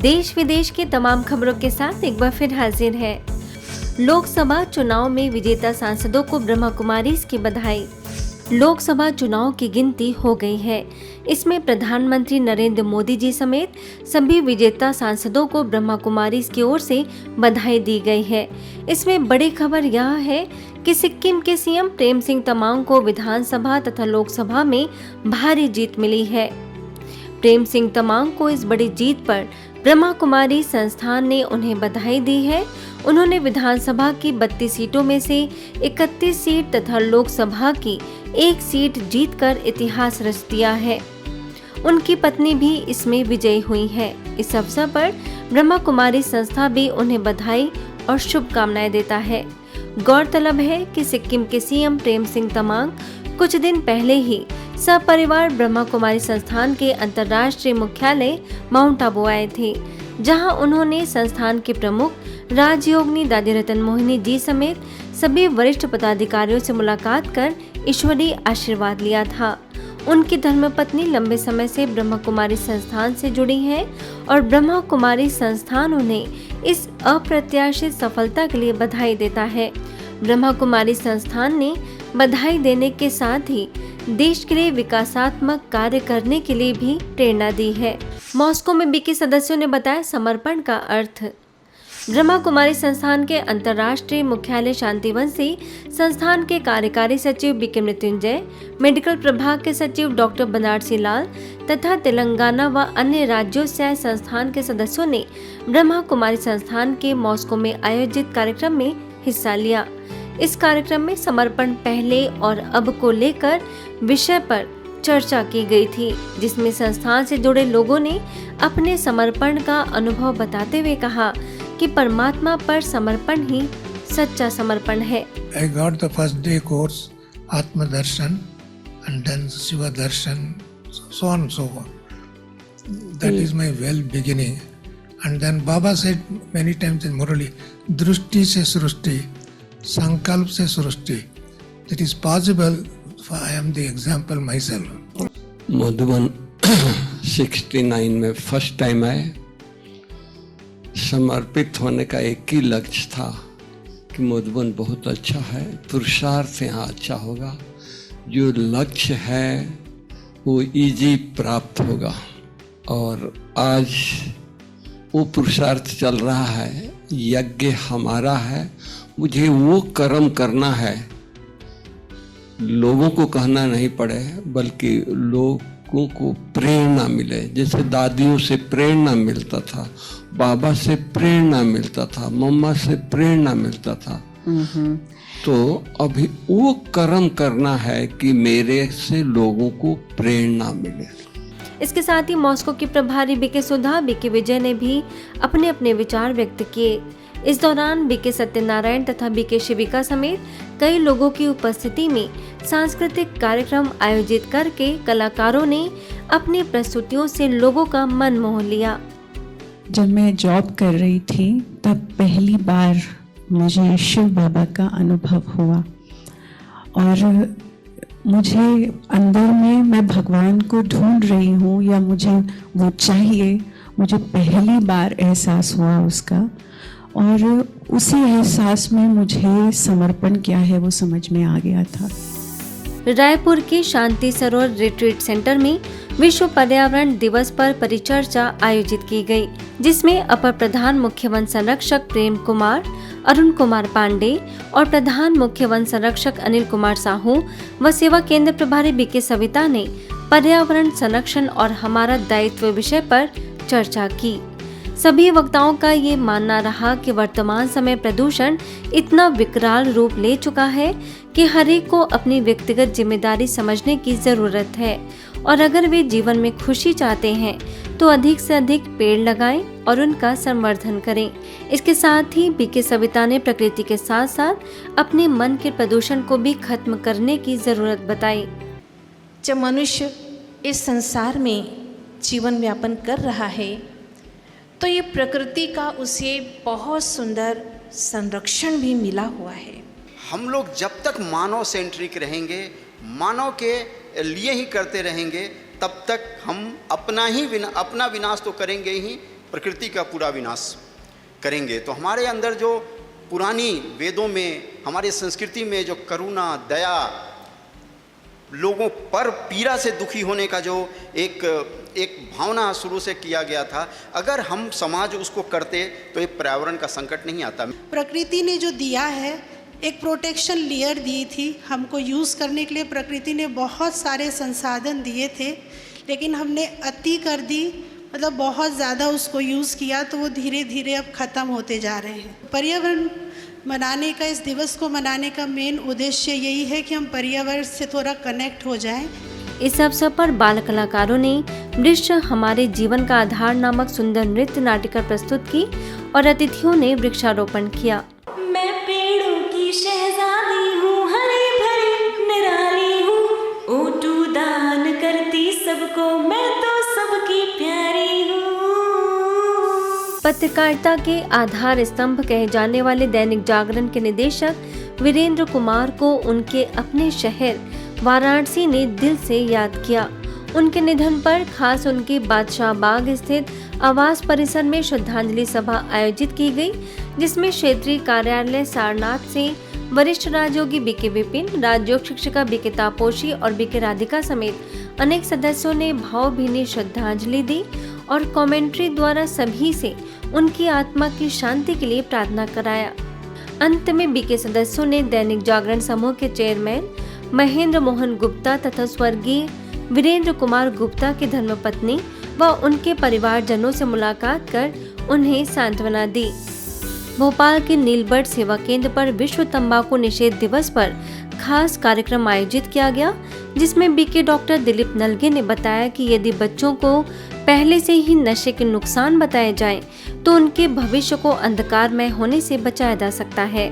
देश विदेश की तमाम खबरों के साथ एक बार फिर हाजिर है। लोकसभा चुनाव में विजेता सांसदों को ब्रह्मा कुमारीज की बधाई। लोकसभा चुनाव की गिनती हो गई है। इसमें प्रधानमंत्री नरेंद्र मोदी जी समेत सभी विजेता सांसदों को ब्रह्मा कुमारीज की ओर से बधाई दी गई है। इसमें बड़ी खबर यह है कि सिक्किम के सीएम प्रेम सिंह तमांग को विधानसभा तथा लोकसभा में भारी जीत मिली है। प्रेम सिंह तमांग को इस बड़ी जीत पर ब्रह्मा कुमारी संस्थान ने उन्हें बधाई दी है। उन्होंने विधानसभा की 32 सीटों में से 31 सीट तथा लोकसभा की 1 सीट जीतकर इतिहास रच दिया है। उनकी पत्नी भी इसमें विजयी हुई है। इस अवसर पर ब्रह्मा कुमारी संस्था भी उन्हें बधाई और शुभकामनाएं देता है। गौरतलब है कि सिक्किम के सीएम प्रेम सिंह तमांग कुछ दिन पहले ही सपरिवार ब्रह्मा कुमारी संस्थान के अंतर्राष्ट्रीय मुख्यालय माउंट आबू आए थे, जहां उन्होंने संस्थान के प्रमुख राजयोगिनी दादी रतन मोहिनी जी समेत सभी वरिष्ठ पदाधिकारियों से मुलाकात कर ईश्वरीय आशीर्वाद लिया था। उनकी धर्मपत्नी लंबे समय से ब्रह्मा कुमारी संस्थान से जुड़ी हैं और ब्रह्मा कुमारी संस्थान उन्हें इस अप्रत्याशित सफलता के लिए बधाई देता है। ब्रह्मा कुमारी संस्थान ने बधाई देने के साथ ही देश के लिए विकासात्मक कार्य करने के लिए भी प्रेरणा दी है। मॉस्को में बीके सदस्यों ने बताया समर्पण का अर्थ। ब्रह्मा कुमारी संस्थान के अंतर्राष्ट्रीय मुख्यालय शांतिवन से संस्थान के कार्यकारी सचिव बीके मृत्युंजय, मेडिकल प्रभाग के सचिव डॉक्टर बनारसी लाल तथा तेलंगाना व अन्य राज्यों से आए संस्थान के सदस्यों ने ब्रह्मा कुमारी संस्थान के मॉस्को में आयोजित कार्यक्रम में हिस्सा लिया। इस कार्यक्रम में समर्पण पहले और अब को लेकर विषय पर चर्चा की गई थी, जिसमें संस्थान से जुड़े लोगों ने अपने समर्पण का अनुभव बताते हुए कहा कि परमात्मा पर समर्पण ही सच्चा समर्पण है। I got the first day course Atma Darshan and then Shiva Darshan, so on and so on. That is my well beginning. And then Baba said many times in Murali, Drushti se Srushti, Sankalp se Srushti. That is possible. I am the example myself. Madhuban 69 में first time आए। समर्पित होने का एक ही लक्ष्य था कि मधुबन बहुत अच्छा है, पुरुषार्थ यहाँ अच्छा होगा, जो लक्ष्य है वो इजी प्राप्त होगा। और आज वो पुरुषार्थ चल रहा है, यज्ञ हमारा है, मुझे वो कर्म करना है, लोगों को कहना नहीं पड़े बल्कि लोगों को प्रेरणा मिले। जैसे दादियों से प्रेरणा मिलता था, बाबा से प्रेरणा मिलता था, मम्मा से प्रेरणा मिलता था, तो अभी वो कर्म करना है कि मेरे से लोगों को प्रेरणा मिले। इसके साथ ही मॉस्को की प्रभारी बीके सुधा, बीके विजय ने भी अपने अपने विचार व्यक्त किए। इस दौरान बीके सत्यनारायण तथा बीके शिविका समेत कई लोगों की उपस्थिति में सांस्कृतिक कार्यक्रम आयोजित करके कलाकारों ने अपनी प्रस्तुतियों से लोगों का मन मोह लिया। जब मैं जॉब कर रही थी तब पहली बार मुझे शिव बाबा का अनुभव हुआ और मुझे अंदर में मैं भगवान को ढूंढ रही हूँ या मुझे वो चाहिए, मुझे पहली बार एहसास हुआ उसका। और उसी एहसास में मुझे समर्पण क्या है वो समझ में आ गया था। रायपुर के शांति सरोवर रिट्रीट सेंटर में विश्व पर्यावरण दिवस पर परिचर्चा आयोजित की गई, जिसमें अपर प्रधान मुख्य वन संरक्षक प्रेम कुमार, अरुण कुमार पांडे और प्रधान मुख्य वन संरक्षक अनिल कुमार साहू व सेवा केंद्र प्रभारी बीके सविता ने पर्यावरण संरक्षण और हमारा दायित्व विषय पर चर्चा की। सभी वक्ताओं का ये मानना रहा कि वर्तमान समय प्रदूषण इतना विकराल रूप ले चुका है कि हर एक को अपनी व्यक्तिगत जिम्मेदारी समझने की जरूरत है और अगर वे जीवन में खुशी चाहते हैं तो अधिक से अधिक पेड़ लगाएं और उनका संवर्धन करें। इसके साथ ही बीके सविता ने प्रकृति के साथ साथ अपने मन के प्रदूषण को भी खत्म करने की जरूरत बताई। जब मनुष्य इस संसार में जीवन यापन कर रहा है तो ये प्रकृति का उसे बहुत सुंदर संरक्षण भी मिला हुआ है। हम लोग जब तक मानव सेंट्रिक रहेंगे, मानव के लिए ही करते रहेंगे, तब तक हम अपना विनाश तो करेंगे ही, प्रकृति का पूरा विनाश करेंगे। तो हमारे अंदर जो पुरानी वेदों में, हमारी संस्कृति में जो करुणा, दया, लोगों पर पीड़ा से दुखी होने का जो एक भावना शुरू से किया गया था, अगर हम समाज उसको करते तो ये पर्यावरण का संकट नहीं आता। प्रकृति ने जो दिया है, एक प्रोटेक्शन लेयर दी थी हमको यूज़ करने के लिए। प्रकृति ने बहुत सारे संसाधन दिए थे, लेकिन हमने अति कर दी, मतलब बहुत ज़्यादा उसको यूज़ किया, तो वो धीरे धीरे अब ख़त्म होते जा रहे हैं। पर्यावरण मनाने का, इस दिवस को मनाने का मेन उद्देश्य यही है कि हम पर्यावरण से थोड़ा कनेक्ट हो जाएं। इस अवसर पर बाल कलाकारों ने वृक्ष हमारे जीवन का आधार नामक सुंदर नृत्य नाटिका प्रस्तुत की और अतिथियों ने वृक्षारोपण किया। मैं पेड़ों की शहजादी हूँ, हरी भरी निराली हूँ, ऊँटू दान करती सबको, मैं तो सबकी प्यारी हूँ। पत्रकारिता के आधार स्तंभ कहे जाने वाले दैनिक जागरण के निदेशक वीरेंद्र कुमार को उनके अपने शहर वाराणसी ने दिल से याद किया। उनके निधन पर खास उनके बादशाह बाग स्थित आवास परिसर में श्रद्धांजलि सभा आयोजित की गई, जिसमें क्षेत्रीय कार्यालय सारनाथ से वरिष्ठ राजयोगी बीके विपिन, राजयोग शिक्षिका बीके तापोशी और बीके राधिका समेत अनेक सदस्यों ने भावभीनी श्रद्धांजलि दी और कमेंट्री द्वारा सभी से उनकी आत्मा की शांति के लिए प्रार्थना कराया। अंत में बीके सदस्यों ने दैनिक जागरण समूह के चेयरमैन महेंद्र मोहन गुप्ता तथा स्वर्गीय वीरेंद्र कुमार गुप्ता की धर्मपत्नी व उनके परिवारजनों से मुलाकात कर उन्हें सांत्वना दी। भोपाल के नीलबर्ड सेवा केंद्र पर विश्व तंबाकू निषेध दिवस पर खास कार्यक्रम आयोजित किया गया, जिसमें बीके डॉक्टर दिलीप नलगे ने बताया कि यदि बच्चों को पहले से ही नशे के नुकसान बताए जाएं, तो उनके भविष्य को अंधकारमय होने से बचाया जा सकता है।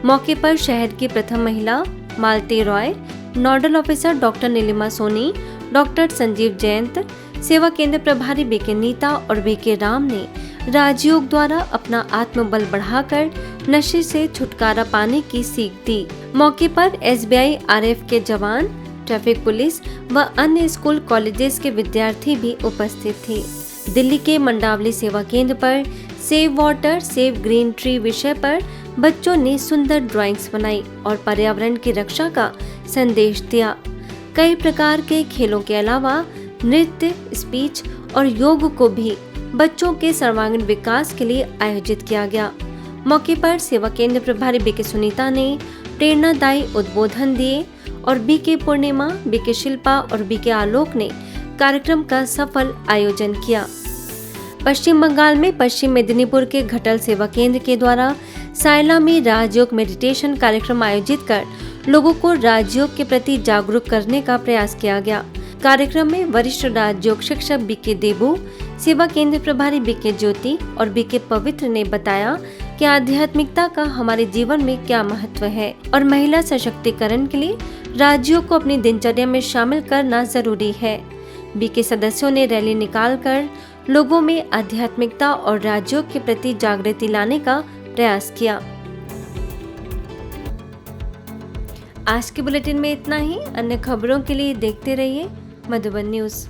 मौके पर शहर की प्रथम महिला Malti Roy, nodal officer doctor Neelima Soni, doctor Sanjeev Jayant, सेवा केंद्र प्रभारी बीके नीता और बीके राम ने राजयोग द्वारा अपना आत्मबल बढ़ाकर नशे से छुटकारा पाने की सीख दी। मौके पर SBI RF के जवान, ट्रैफिक पुलिस व अन्य स्कूल कॉलेजेस के विद्यार्थी भी उपस्थित थे। दिल्ली के मंडावली सेवा केंद्र पर save water save green tree विषय पर बच्चों ने सुंदर ड्राइंग्स बनाई और पर्यावरण की रक्षा का संदेश दिया। कई प्रकार के खेलों के अलावा नृत्य, स्पीच और योग को भी बच्चों के सर्वांगीण विकास के लिए आयोजित किया गया। मौके पर सेवा केंद्र प्रभारी बीके सुनीता ने प्रेरणादायी उद्बोधन दिए और बीके पूर्णिमा, बीके शिल्पा और बीके आलोक ने कार्यक्रम का सफल आयोजन किया। पश्चिम बंगाल में पश्चिम मेदिनीपुर के घटल सेवा केंद्र के द्वारा सायला में राजयोग मेडिटेशन कार्यक्रम आयोजित कर लोगों को राजयोग के प्रति जागरूक करने का प्रयास किया गया। कार्यक्रम में वरिष्ठ राजयोग शिक्षक बीके देबू, सेवा केंद्र प्रभारी बीके ज्योति और बीके पवित्र ने बताया कि आध्यात्मिकता का हमारे जीवन में क्या महत्व है और महिला सशक्तिकरण के लिए राजयोग को अपनी दिनचर्या में शामिल करना जरूरी है। बीके सदस्यों ने रैली निकालकर लोगों में आध्यात्मिकता और राजयोग के प्रति जागृति लाने का प्रयास किया। आज के बुलेटिन में इतना ही। अन्य खबरों के लिए देखते रहिए मधुबन न्यूज़।